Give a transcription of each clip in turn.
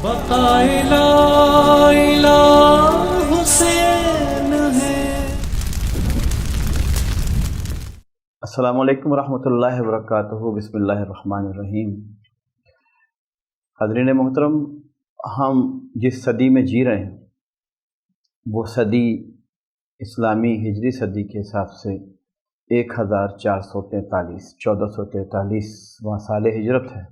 بقائے لا الہ حسین ہے۔ السلام علیکم ورحمۃ اللہ وبرکاتہ۔ بسم اللہ الرحمن الرحیم۔ حاضرین محترم، ہم جس صدی میں جی رہے ہیں وہ صدی اسلامی ہجری صدی کے حساب سے 1443 1443واں سال ہجرت ہے،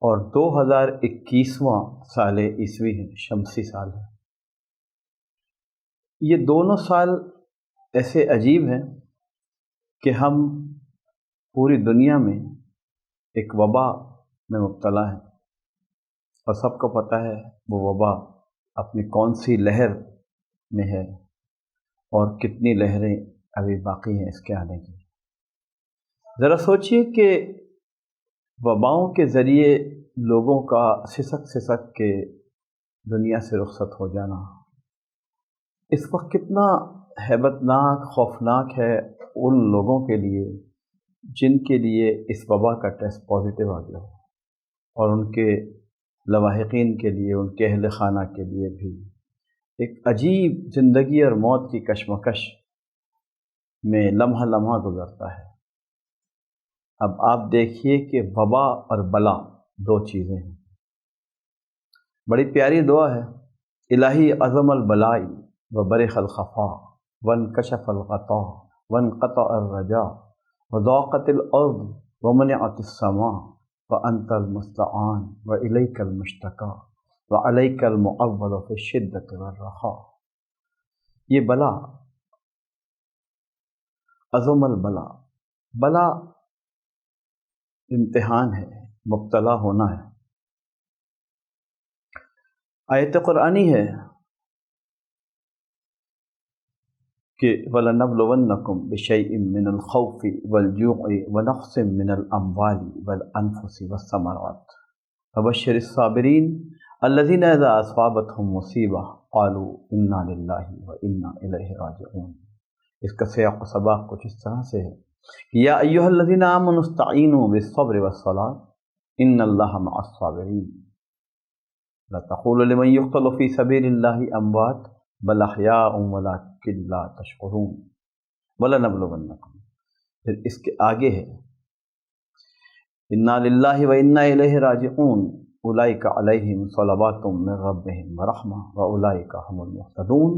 اور 2021واں سال عیسوی ہے، شمسی سال ہے۔ یہ دونوں سال ایسے عجیب ہیں کہ ہم پوری دنیا میں ایک وبا میں مبتلا ہیں، اور سب کو پتہ ہے وہ وبا اپنی کون سی لہر میں ہے اور کتنی لہریں ابھی باقی ہیں اس کے آنے کی۔ ذرا سوچئے کہ وباؤں کے ذریعے لوگوں کا سسک کے دنیا سے رخصت ہو جانا اس وقت کتنا ہیبت ناک، خوفناک ہے ان لوگوں کے لیے جن کے لیے اس وبا کا ٹیسٹ پازیٹیو آ گیا ہو، اور ان کے لواحقین کے لیے، ان کے اہل خانہ کے لیے بھی ایک عجیب زندگی اور موت کی کشمکش میں لمحہ لمحہ گزرتا ہے۔ اب آپ دیکھیے کہ وبا اور بلا دو چیزیں ہیں۔ بڑی پیاری دعا ہے، الہی عظم البلائی وبرخ الخفا وانکشف الغطا وانقطع الرجا وضاقت الارض ومنعت السماء وانت المستعان والیک المشتکا وعلیک المعول فی الشدۃ والرخاء۔ یہ بلا، عظم البلا، بلا امتحان ہے، مبتلا ہونا ہے۔ آیت قرآنی ہے کہ وَلَنَبْلُوَنَّكُمْ بِشَيْءٍ مِّنَ الْخَوْفِ وَالْجُوعِ وَنَقْصٍ مِّنَ الْأَمْوَالِ وَالْأَنفُسِ وَالثَّمَرَاتِ وَبَشِّرِ الصَّابِرِينَ الَّذِينَ إِذَا أَصَابَتْهُم مُّصِيبَةٌ قَالُوا إِنَّا لِلَّهِ وَإِنَّا إِلَيْهِ رَاجِعُونَ۔ اس کا سیاق و سباق کچھ اس طرح سے ہے کہ یا ایھا الذین آمنوا استعینوا بالصبر والصلاۃ ان اللہ مع الصابرین لا تقولوا لمن یقتل فی سبیل اللہ اموات بل احیاء ولکن لا تشعرون ولنبلونکم۔ پھر اس کے آگے ہے انا للہ وانا الیہ راجعون اولئک علیہم صلوات من ربہم ورحمہ واولئک هم المہتدون۔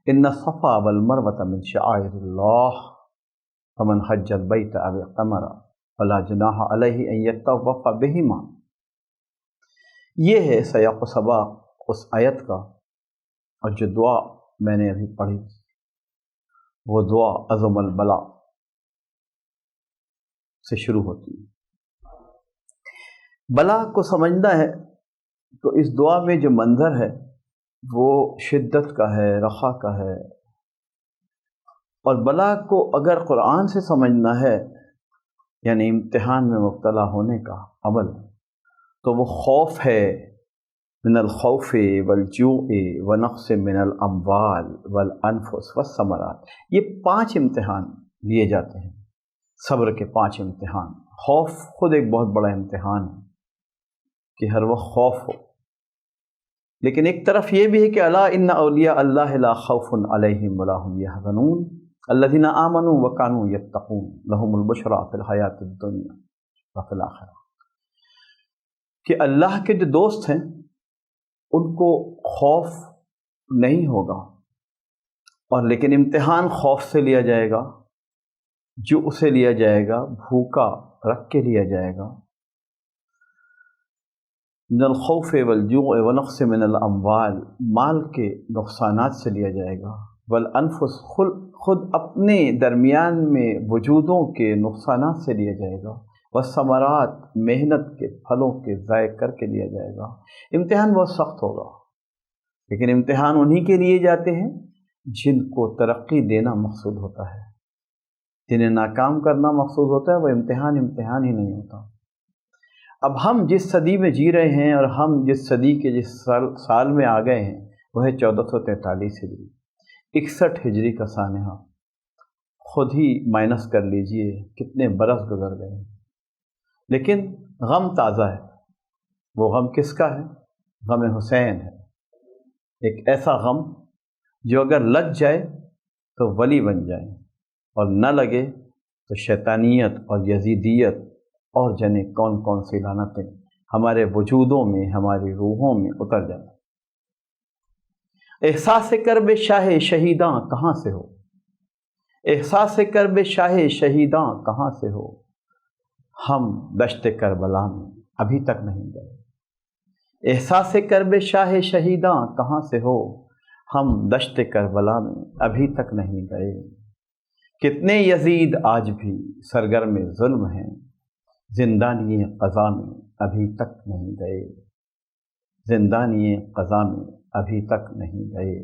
ان الصفا والمروۃ من شعائر اللہ فمن حج البیت او اعتمر فلا جناح علیہ ان یطوف بہما۔ یہ ہے سیاق و سباق اس آیت کا، اور جو دعا میں نے ابھی پڑھی وہ دعا عظم البلا سے شروع ہوتی ہے۔ بلا کو سمجھنا ہے تو اس دعا میں جو منظر ہے وہ شدت کا ہے، رخا کا ہے، اور بلا کو اگر قرآن سے سمجھنا ہے یعنی امتحان میں مبتلا ہونے کا عمل، تو وہ خوف ہے، من الخوف والجوع ونقص من الاموال والانفس والثمرات۔ یہ 5 امتحان لیے جاتے ہیں، صبر کے 5 امتحان۔ خوف خود ایک بہت بڑا امتحان ہے کہ ہر وقت خوف ہو، لیکن ایک طرف یہ بھی ہے کہ الا ان اولیاء اللہ لا خوف علیہم ولا هم يحزنون الذین آمنوا وکانوا یتقون لهم البشری فی الحیاۃ الدنیا وفی الآخرہ۔ کہ اللہ کے جو دوست ہیں ان کو خوف نہیں ہوگا، اور لیکن امتحان خوف سے لیا جائے گا، جو اسے لیا جائے گا بھوکا رکھ کے لیا جائے گا، من الخوف والجوع ونقص من الاموال، مال کے نقصانات سے لیا جائے گا، والانفس، خود اپنے درمیان میں وجودوں کے نقصانات سے لیا جائے گا، والثمرات، محنت کے پھلوں کے ضائع کر کے لیا جائے گا۔ امتحان بہت سخت ہوگا، لیکن امتحان انہی کے لیے جاتے ہیں جن کو ترقی دینا مقصود ہوتا ہے۔ جنہیں ناکام کرنا مقصود ہوتا ہے وہ امتحان ہی نہیں ہوتا۔ اب ہم جس صدی میں جی رہے ہیں اور ہم جس صدی کے جس سال میں آ گئے ہیں وہ ہے 1443 ہجری، 61 ہجری کا سانحہ۔ خود ہی مائنس کر لیجئے کتنے برس گزر گئے ہیں، لیکن غم تازہ ہے، وہ غم کس کا ہے؟ غم حسین ہے، ایک ایسا غم جو اگر لگ جائے تو ولی بن جائیں اور نہ لگے تو شیطانیت اور یزیدیت اور جنے کون کون سی لعنتیں ہمارے وجودوں میں، ہماری روحوں میں اتر جائیں۔ احساس کرب شاہ شہیداں کہاں سے ہو، احساس کرب شاہ شہیداں کہاں سے ہو، ہم دشت کربلا میں ابھی تک نہیں گئے۔ احساس کرب شاہ شہیداں کہاں سے ہو، ہم دشت کربلا میں ابھی تک نہیں گئے۔ کتنے یزید آج بھی سرگرم ظلم ہیں، زندانی قضا میں ابھی تک نہیں گئے، زندانی قضا میں ابھی تک نہیں گئے۔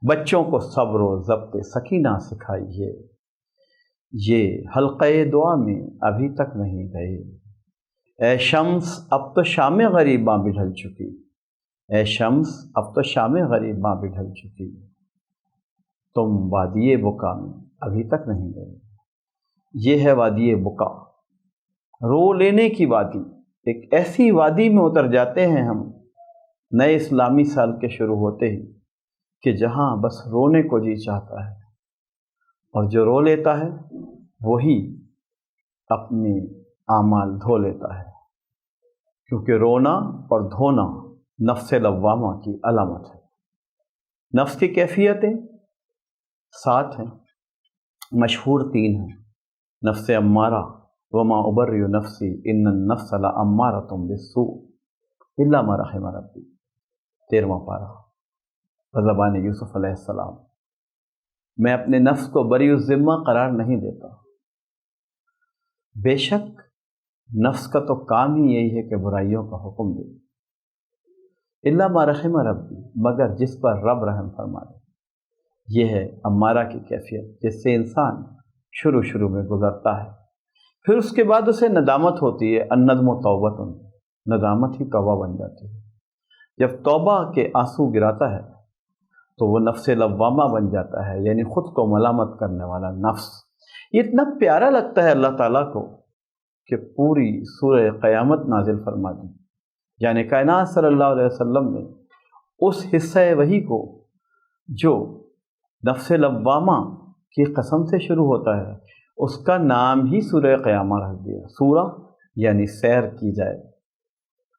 بچوں کو صبر و ضبط سکینہ سکھائیے، یہ حلقہ دعا میں ابھی تک نہیں گئے۔ اے شمس اب تو شام غریباں بھی ڈھل چکی، اے شمس اب تو شام غریباں بھی ڈھل چکی، تم وادی بکا میں ابھی تک نہیں گئے۔ یہ ہے وادی بکا، رو لینے کی وادی۔ ایک ایسی وادی میں اتر جاتے ہیں ہم نئے اسلامی سال کے شروع ہوتے ہی کہ جہاں بس رونے کو جی چاہتا ہے، اور جو رو لیتا ہے وہی اپنے اعمال دھو لیتا ہے، کیونکہ رونا اور دھونا نفس لوامہ کی علامت ہے۔ نفس کی کیفیتیں 7 ہیں، مشہور 3 ہیں۔ نفس امارہ وما ابرئ نفسی ان النفس لامارۃ بالسوء الا ما رحم ربی، 13واں پارہ، زبان یوسف علیہ السلام۔ میں اپنے نفس کو بری الذمہ قرار نہیں دیتا۔ بے شک نفس کا تو کام ہی یہی ہے کہ برائیوں کا حکم دے، الا ما رحم ربی، مگر جس پر رب رحم فرما دے۔ یہ ہے امارہ کی کیفیت، جس سے انسان شروع میں گزرتا ہے، پھر اس کے بعد اسے ندامت ہوتی ہے۔ الندم توبۃ، ندامت ہی توبہ بن جاتی ہے۔ جب توبہ کے آنسو گراتا ہے تو وہ نفس لوامہ بن جاتا ہے، یعنی خود کو ملامت کرنے والا نفس۔ یہ اتنا پیارا لگتا ہے اللہ تعالیٰ کو کہ پوری سورہ قیامت نازل فرما دی، یعنی کائنات صلی اللہ علیہ وسلم نے اس حصہ وحی کو جو نفس لوامہ کی قسم سے شروع ہوتا ہے، اس کا نام ہی سورہ قیامہ رکھ دیا۔ سورہ یعنی سیر کی جائے،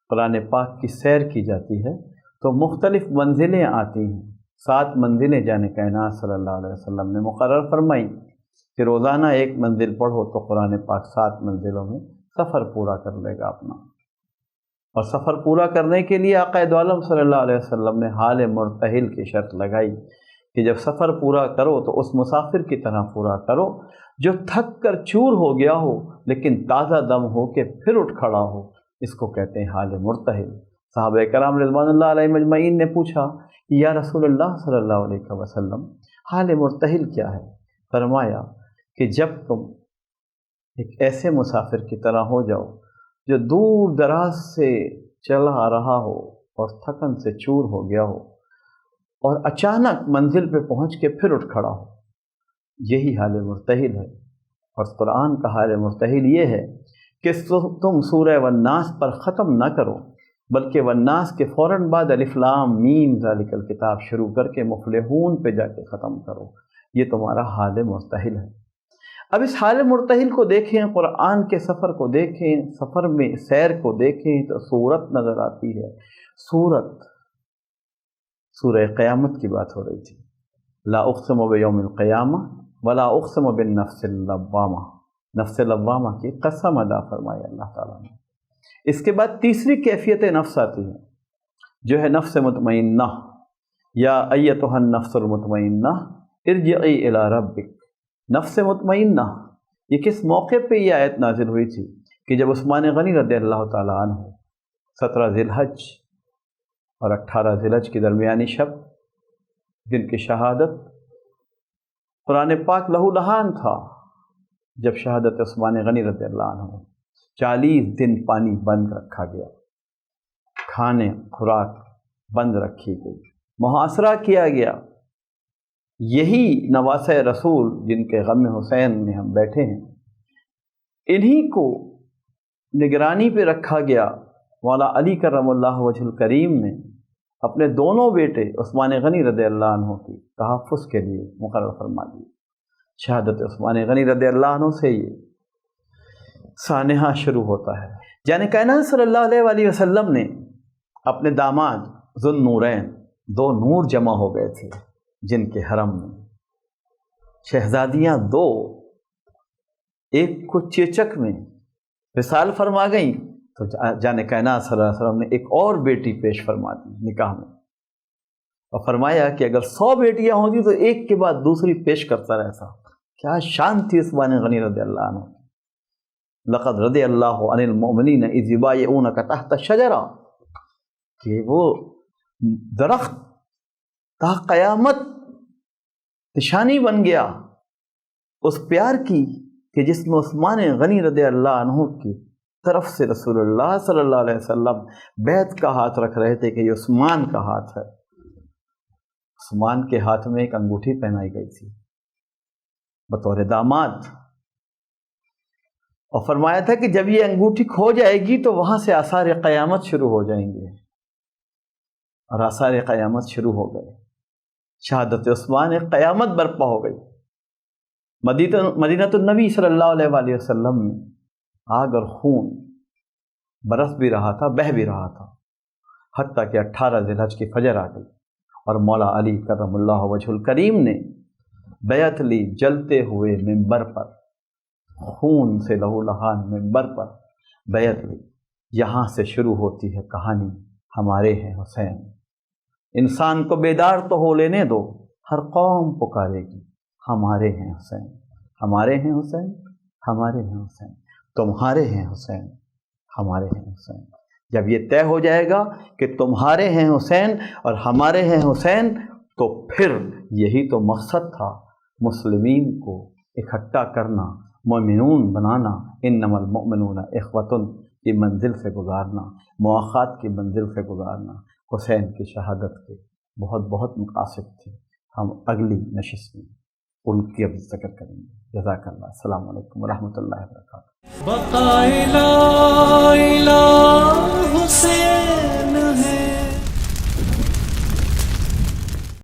قرآن پاک کی سیر کی جاتی ہے تو مختلف منزلیں آتی ہیں۔ 7 منزلیں جانے کائنات صلی اللہ علیہ وسلم نے مقرر فرمائیں کہ روزانہ 1 منزل پڑھو تو قرآن پاک 7 منزلوں میں سفر پورا کر لے گا اپنا۔ اور سفر پورا کرنے کے لیے آقا دو عالم صلی اللہ علیہ وسلم نے حال مرتحل کی شرط لگائی کہ جب سفر پورا کرو تو اس مسافر کی طرح پورا کرو جو تھک کر چور ہو گیا ہو لیکن تازہ دم ہو کے پھر اٹھ کھڑا ہو، اس کو کہتے ہیں حال مرتحل۔ صحابہ کرام رضوان اللہ علیہ مجمعین نے پوچھا یا رسول اللہ صلی اللہ علیہ وسلم حال مرتحل کیا ہے؟ فرمایا کہ جب تم ایک ایسے مسافر کی طرح ہو جاؤ جو دور دراز سے چلا آ رہا ہو اور تھکن سے چور ہو گیا ہو اور اچانک منزل پہ پہنچ کے پھر اٹھ کھڑا ہو، یہی حال مرتحل ہے۔ اور قرآن کا حال مرتحل یہ ہے کہ تم سورہ والناس پر ختم نہ کرو بلکہ والناس کے فوراً بعد الف لام میم ذالک الکتاب شروع کر کے مفلحون پہ جا کے ختم کرو۔ یہ تمہارا حال مرتحل ہے۔ اب اس حال مرتحل کو دیکھیں، قرآن کے سفر کو دیکھیں، سفر میں سیر کو دیکھیں تو صورت نظر آتی ہے۔ سورہ قیامت کی بات ہو رہی تھی، لا اقسم بیوم القیامہ ولا اقسم بالنفس اللوامہ، نفس لوامہ کی قسم ادا فرمائی اللہ تعالیٰ نے۔ اس کے بعد تیسری کیفیت نفس آتی ہے جو ہے نفس مطمئنہ، یا ایتھا النفس المطمئنہ ارجعی الی ربک۔ نفس مطمئنہ، یہ کس موقع پہ یہ آیت نازل ہوئی تھی کہ جب عثمان غنی رضی اللہ تعالیٰ عنہ 17 ذی الحج اور 18 ذی الحج کی درمیانی شب جن کی شہادت قرآن پاک لہو لہان تھا، جب شہادت عثمان غنی رضی اللہ عنہ 40 دن پانی بند رکھا گیا، کھانے خوراک بند رکھی گئی، محاصرہ کیا گیا۔ یہی نواسۂ رسول جن کے غم حسین میں ہم بیٹھے ہیں، انہی کو نگرانی پہ رکھا گیا مولا علی کرم اللہ وجہ الکریم نے اپنے دونوں بیٹے عثمان غنی رضی اللہ عنہ کی تحفظ کے لیے مقرر فرما دی۔ شہادت عثمان غنی رضی اللہ عنہ سے یہ سانحہ شروع ہوتا ہے۔ یعنی کائنات صلی اللہ علیہ وآلہ وسلم نے اپنے داماد ذو النورین، دو نور جمع ہو گئے تھے جن کے حرم میں شہزادیاں دو ایک کو چیچک میں وصال فرما گئیں، تو جان کائنات صلی اللہ علیہ وسلم نے ایک اور بیٹی پیش فرما دی نکاح میں، اور فرمایا کہ اگر 100 بیٹیاں ہوتی تو ایک کے بعد دوسری پیش کرتا رہتا۔ کیا شان تھی عثمان غنی رضی اللہ عنہ۔ لقد رضی اللہ عن المؤمنین اذ یبایعونک تحت الشجرہ، کہ وہ درخت تا قیامت نشانی بن گیا اس پیار کی کہ جس میں عثمان غنی رضی اللہ عنہ کی طرف سے رسول اللہ صلی اللہ علیہ وسلم بیعت کا ہاتھ رکھ رہے تھے کہ یہ عثمان کا ہاتھ ہے۔ عثمان کے ہاتھ میں ایک انگوٹھی پہنائی گئی تھی بطور داماد، اور فرمایا تھا کہ جب یہ انگوٹھی کھو جائے گی تو وہاں سے آثار قیامت شروع ہو جائیں گے، اور آثار قیامت شروع ہو گئے۔ شہادت عثمان ایک قیامت برپا ہو گئی۔ مدینہ النبی صلی اللہ علیہ وآلہ وسلم میں آگ اور خون برس بھی رہا تھا، بہہ بھی رہا تھا، حتیٰ کہ 18 ذی الحج کی فجر آ گئی اور مولا علی کرم اللہ وجہ الکریم نے بیعت لی جلتے ہوئے منبر پر، خون سے لہو لہان منبر پر بیعت لی۔ یہاں سے شروع ہوتی ہے کہانی ہمارے ہیں حسین۔ انسان کو بیدار تو ہو لینے دو، ہر قوم پکارے گی ہمارے ہیں حسین، ہمارے ہیں حسین، ہمارے ہیں حسین، تمہارے ہیں حسین، ہمارے ہیں حسین۔ جب یہ طے ہو جائے گا کہ تمہارے ہیں حسین اور ہمارے ہیں حسین، تو پھر یہی تو مقصد تھا، مسلمین کو اکٹھا کرنا، مومنون بنانا، انما المؤمنون اخوۃ کی منزل سے گزارنا، مواخات کی منزل سے گزارنا۔ حسین کی شہادت کے بہت بہت مقاصد تھے، ہم اگلی نشست میں ان کی اب ذکر کریں گے۔ جزاک اللہ۔ السلام علیکم ورحمۃ اللہ وبرکاتہ۔ بقائے لا الہ